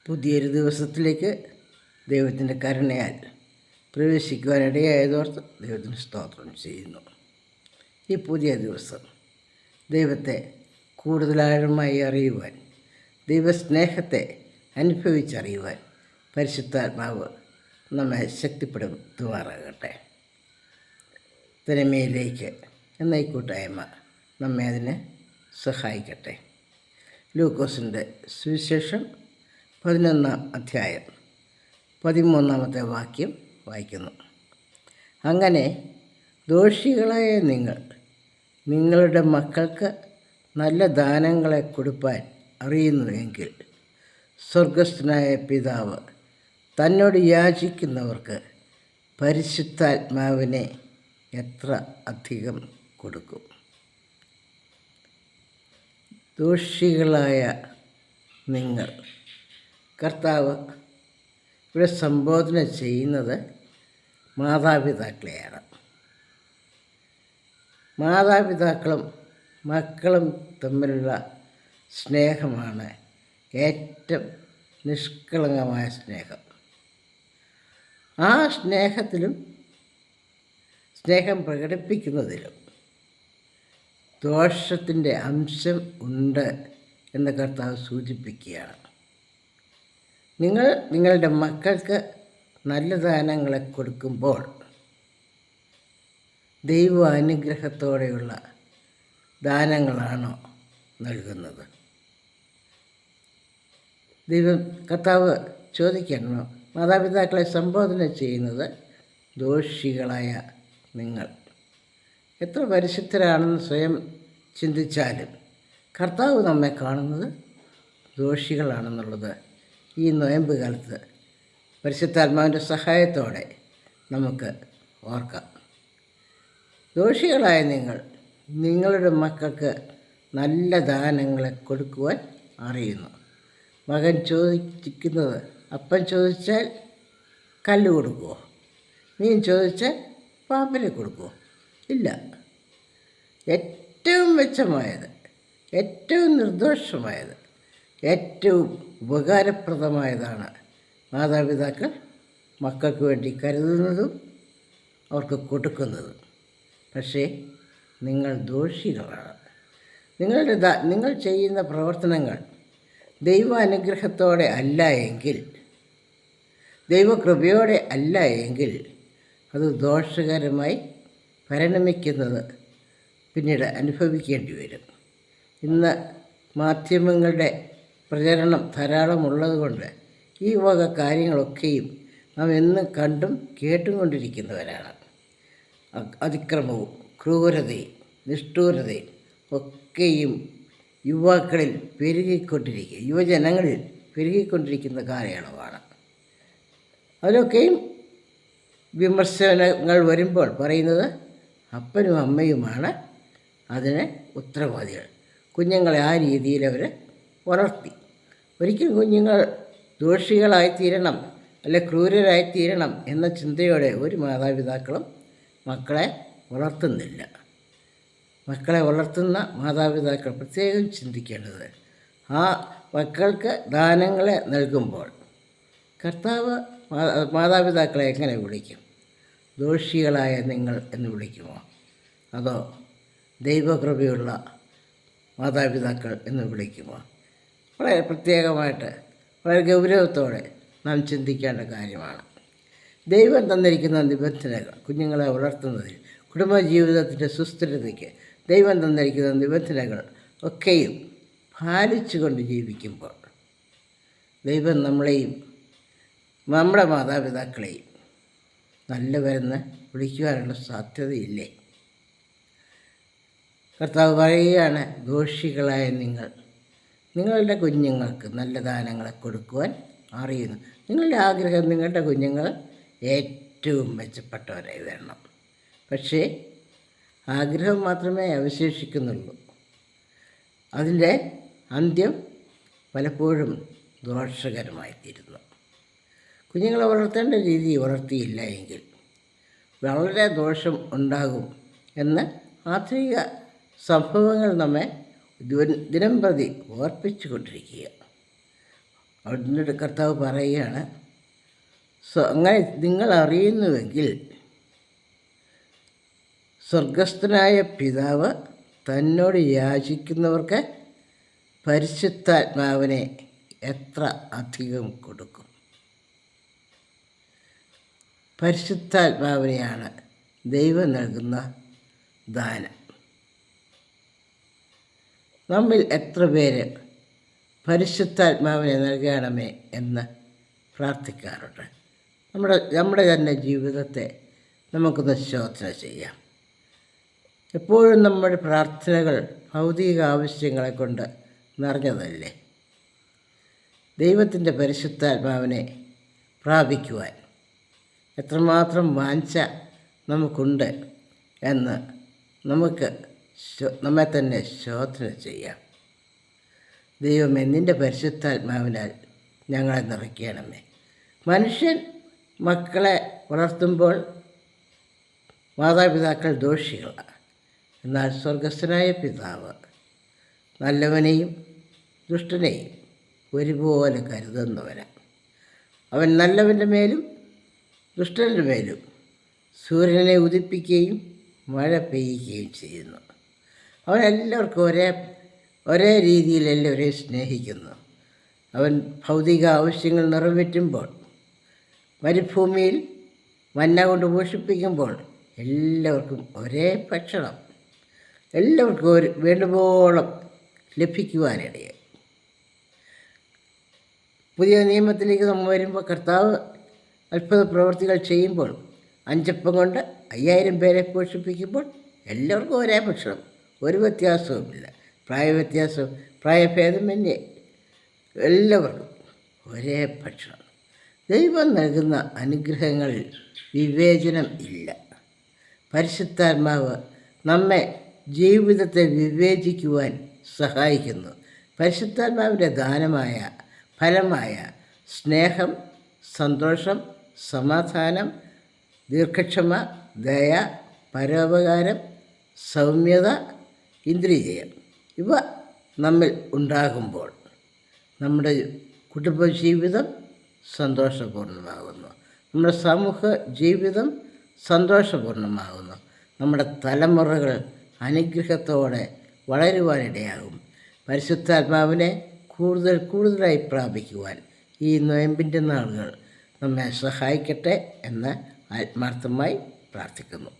പുതിയൊരു ദിവസത്തിലേക്ക് ദൈവത്തിൻ്റെ കരുണയാൽ പ്രവേശിക്കുവാനിടയായതോർത്ത് ദൈവത്തിന് സ്തോത്രം ചെയ്യുന്നു. ഈ പുതിയ ദിവസം ദൈവത്തെ കൂടുതലാഴമായി അറിയുവാൻ, ദൈവസ്നേഹത്തെ അനുഭവിച്ചറിയുവാൻ പരിശുദ്ധാത്മാവ് നമ്മെ ശക്തിപ്പെടുത്തുമാറാകട്ടെ. തിന്മയിലേക്ക് എന്ന ഈ കൂട്ടായ്മ നമ്മെ അതിനെ സഹായിക്കട്ടെ. ലൂക്കോസിൻ്റെ സുവിശേഷം 11-ാം അധ്യായം 13-ാമത്തെ വാക്യം വായിക്കുന്നു. അങ്ങനെ ദോഷികളായ നിങ്ങൾ നിങ്ങളുടെ മക്കൾക്ക് നല്ല ദാനങ്ങളെ കൊടുപ്പാൻ അറിയുന്നുവെങ്കിൽ സ്വർഗസ്ഥനായ പിതാവ് തന്നോട് യാചിക്കുന്നവർക്ക് പരിശുദ്ധാത്മാവിനെ എത്ര അധികം കൊടുക്കും. ദോഷികളായ നിങ്ങൾ, കർത്താവ് ഇവിടെ സംബോധന ചെയ്യുന്നത് മാതാപിതാക്കളെയാണ്. മാതാപിതാക്കളും മക്കളും തമ്മിലുള്ള സ്നേഹമാണ് ഏറ്റവും നിഷ്കളങ്കമായ സ്നേഹം. ആ സ്നേഹം പ്രകടിപ്പിക്കുന്നതിലും ദോഷത്തിൻ്റെ അംശം ഉണ്ട് എന്ന് കർത്താവ് സൂചിപ്പിക്കുകയാണ്. നിങ്ങൾ നിങ്ങളുടെ മക്കൾക്ക് നല്ല ദാനങ്ങളെ കൊടുക്കുമ്പോൾ ദൈവ അനുഗ്രഹത്തോടെയുള്ള ദാനങ്ങളാണോ നൽകുന്നത്? കർത്താവ് ചോദിക്കണം, മാതാപിതാക്കളെ സംബോധന ചെയ്യുന്നത് ദോഷികളായ നിങ്ങൾ. എത്ര പരിശുദ്ധരാണെന്ന് സ്വയം ചിന്തിച്ചാലും കർത്താവ് നമ്മെ കാണുന്നത് ദോഷികളാണെന്നുള്ളത് ഈ നൊയമ്പ് കാലത്ത് പരിശുദ്ധാത്മാവിൻ്റെ സഹായത്തോടെ നമുക്ക് ഓർക്കാം. ദോഷികളായ നിങ്ങൾ നിങ്ങളുടെ മക്കൾക്ക് നല്ല ദാനങ്ങളെ കൊടുക്കുവാൻ അറിയുന്നു. മകൻ ചോദിക്കുന്നത്, അപ്പൻ ചോദിച്ചാൽ കല്ല് കൊടുക്കുമോ? മീൻ ചോദിച്ചാൽ പാമ്പിനെ കൊടുക്കുമോ? ഇല്ല. ഏറ്റവും മെച്ചമായത്, ഏറ്റവും നിർദോഷമായത്, ഏറ്റവും ഉപകാരപ്രദമായതാണ് മാതാപിതാക്കൾ മക്കൾക്ക് വേണ്ടി കരുതുന്നതും അവർക്ക് കൊടുക്കുന്നതും. പക്ഷേ നിങ്ങൾ ദോഷികളാണ്. നിങ്ങൾ ചെയ്യുന്ന പ്രവർത്തനങ്ങൾ ദൈവാനുഗ്രഹത്തോടെ അല്ല എങ്കിൽ, ദൈവകൃപയോടെ അല്ല എങ്കിൽ അത് ദോഷകരമായി പരിണമിക്കുന്നത് പിന്നീട് അനുഭവിക്കേണ്ടി വരും. ഇന്ന് മാധ്യമങ്ങളുടെ പ്രചരണം ധാരാളമുള്ളതുകൊണ്ട് ഈ വക കാര്യങ്ങളൊക്കെയും നാം എന്നും കണ്ടും കേട്ടും കൊണ്ടിരിക്കുന്നവരാണ്. അതിക്രമവും ക്രൂരതയും നിഷ്ഠൂരതയും ഒക്കെയും യുവജനങ്ങളിൽ പെരുകിക്കൊണ്ടിരിക്കുന്ന കാലയളവാണ്. അതിലൊക്കെയും വിമർശനങ്ങൾ വരുമ്പോൾ പറയുന്നത് അപ്പനും അമ്മയുമാണ് അതിന് ഉത്തരവാദികൾ. കുഞ്ഞുങ്ങളെ ആ രീതിയിൽ അവർ വളർത്തി. ഒരിക്കലും കുഞ്ഞുങ്ങൾ ദോഷികളായിത്തീരണം അല്ലെ ക്രൂരരായിത്തീരണം എന്ന ചിന്തയോടെ ഒരു മാതാപിതാക്കളും മക്കളെ വളർത്തുന്നില്ല. മക്കളെ വളർത്തുന്ന മാതാപിതാക്കൾ പ്രത്യേകം ചിന്തിക്കേണ്ടത്, ആ മക്കൾക്ക് ദാനങ്ങളെ നൽകുമ്പോൾ കർത്താവ് മാതാപിതാക്കളെ എങ്ങനെ വിളിക്കും? ദോഷികളായ നിങ്ങൾ എന്ന് വിളിക്കുമോ? അതോ ദൈവകൃപയുള്ള മാതാപിതാക്കൾ എന്ന് വിളിക്കുമോ? വളരെ പ്രത്യേകമായിട്ട്, വളരെ ഗൗരവത്തോടെ നാം ചിന്തിക്കേണ്ട കാര്യമാണ്. ദൈവം തന്നിരിക്കുന്ന നിബന്ധനകൾ കുഞ്ഞുങ്ങളെ വളർത്തുന്നതിൽ, കുടുംബജീവിതത്തിൻ്റെ സുസ്ഥിരതയ്ക്ക് ദൈവം തന്നിരിക്കുന്ന നിബന്ധനകൾ ഒക്കെയും പാലിച്ചുകൊണ്ട് ജീവിക്കുമ്പോൾ ദൈവം നമ്മളെയും നമ്മുടെ മാതാപിതാക്കളെയും നല്ലവരെന്ന് വിളിക്കുവാനുള്ള സാധ്യതയില്ലേ? കർത്താവ് പറയുകയാണ്, ദോഷികളായ നിങ്ങളുടെ കുഞ്ഞുങ്ങൾക്ക് നല്ല ദാനങ്ങളെ കൊടുക്കുവാൻ അറിയുന്നു. നിങ്ങളുടെ ആഗ്രഹം നിങ്ങളുടെ കുഞ്ഞുങ്ങൾ ഏറ്റവും മെച്ചപ്പെട്ടവരായി വരണം. പക്ഷേ ആഗ്രഹം മാത്രമേ അവശേഷിക്കുന്നുള്ളൂ. അതിൻ്റെ അന്ത്യം പലപ്പോഴും ദോഷകരമായിത്തീരുന്നു. കുഞ്ഞുങ്ങളെ വളർത്തേണ്ട രീതി വളർത്തിയില്ല എങ്കിൽ വളരെ ദോഷം ഉണ്ടാകും എന്ന് ആധുനിക സംഭവങ്ങൾ നമ്മെ ദിനം പ്രതി ഓർപ്പിച്ചു കൊണ്ടിരിക്കുക. അവിടുന്ന് കർത്താവ് പറയുകയാണ്, അങ്ങനെ നിങ്ങൾ അറിയുന്നുവെങ്കിൽ സ്വർഗസ്ഥനായ പിതാവ് തന്നോട് യാചിക്കുന്നവർക്ക് പരിശുദ്ധാത്മാവിനെ എത്ര അധികം കൊടുക്കും. പരിശുദ്ധാത്മാവിനെയാണ് ദൈവം നൽകുന്ന ദാനം. നമ്മിൽ എത്ര പേര് പരിശുദ്ധാത്മാവിനെ നൽകണമേ എന്ന് പ്രാർത്ഥിക്കാറുണ്ട്? നമ്മുടെ തന്നെ ജീവിതത്തെ നമുക്കൊന്ന് ശോധന ചെയ്യാം. എപ്പോഴും നമ്മുടെ പ്രാർത്ഥനകൾ ഭൗതിക ആവശ്യങ്ങളെ കൊണ്ട് നിറഞ്ഞതല്ലേ? ദൈവത്തിൻ്റെ പരിശുദ്ധാത്മാവിനെ പ്രാപിക്കുവാൻ എത്രമാത്രം വാഞ്ച നമുക്കുണ്ട് എന്ന് നമുക്ക് നമ്മെ തന്നെ ശോധന ചെയ്യാം. ദൈവമേ, നിൻ്റെ പരിശുദ്ധാത്മാവിനാൽ ഞങ്ങളെ നിറയ്ക്കണമേ. മനുഷ്യൻ മക്കളെ വളർത്തുമ്പോൾ മാതാപിതാക്കൾ ദോഷികളാണ്. എന്നാൽ സ്വർഗസ്ഥനായ പിതാവ് നല്ലവനെയും ദുഷ്ടനെയും ഒരുപോലെ കരുതുന്നവനാണ്. അവൻ നല്ലവൻ്റെ മേലും ദുഷ്ടൻ്റെ മേലും സൂര്യനെ ഉദിപ്പിക്കുകയും മഴ പെയ്യുകയും ചെയ്യുന്നു. അവൻ എല്ലാവർക്കും ഒരേ രീതിയിൽ എല്ലാവരെയും സ്നേഹിക്കുന്നു. അവൻ ഭൗതിക ആവശ്യങ്ങൾ നിറവേറ്റുമ്പോൾ, മരുഭൂമിയിൽ മന്ന കൊണ്ട് പോഷിപ്പിക്കുമ്പോൾ എല്ലാവർക്കും ഒരേ ഭക്ഷണം എല്ലാവർക്കും വേണ്ടുവോളം ലഭിക്കുവാനിടയായി. പുതിയ നിയമത്തിലേക്ക് നമ്മൾ വരുമ്പോൾ കർത്താവ് അത്ഭുത പ്രവൃത്തികൾ ചെയ്യുമ്പോൾ 5 അപ്പം കൊണ്ട് 5000 പേരെ പോഷിപ്പിക്കുമ്പോൾ എല്ലാവർക്കും ഒരേ ഭക്ഷണം, ഒരു വ്യത്യാസവുമില്ല. പ്രായഭേദമന്യേ എല്ലാവർക്കും ഒരേ ഭക്ഷണം. ദൈവം നൽകുന്ന അനുഗ്രഹങ്ങളിൽ വിവേചനം ഇല്ല. പരിശുദ്ധാത്മാവ് നമ്മെ ജീവിതത്തെ വിവേചിക്കുവാൻ സഹായിക്കുന്നു. പരിശുദ്ധാത്മാവിൻ്റെ ദാനമായ ഫലമായ സ്നേഹം, സന്തോഷം, സമാധാനം, ദീർഘക്ഷമ, ദയ, പരോപകാരം, സൗമ്യത, ഇന്ദ്രിയജയം ഇവ നമ്മിൽ ഉണ്ടാകുമ്പോൾ നമ്മുടെ കുടുംബജീവിതം സന്തോഷപൂർണ്ണമാകുന്നു. നമ്മുടെ സമൂഹ ജീവിതം സന്തോഷപൂർണ്ണമാകുന്നു. നമ്മുടെ തലമുറകൾ അനുഗ്രഹത്തോടെ വളരുവാനിടയാകും. പരിശുദ്ധാത്മാവിനെ കൂടുതലായി പ്രാപിക്കുവാൻ ഈ നോയമ്പിൻ്റെ നാളുകൾ നമ്മെ സഹായിക്കട്ടെ എന്ന് ആത്മാർത്ഥമായി പ്രാർത്ഥിക്കുന്നു.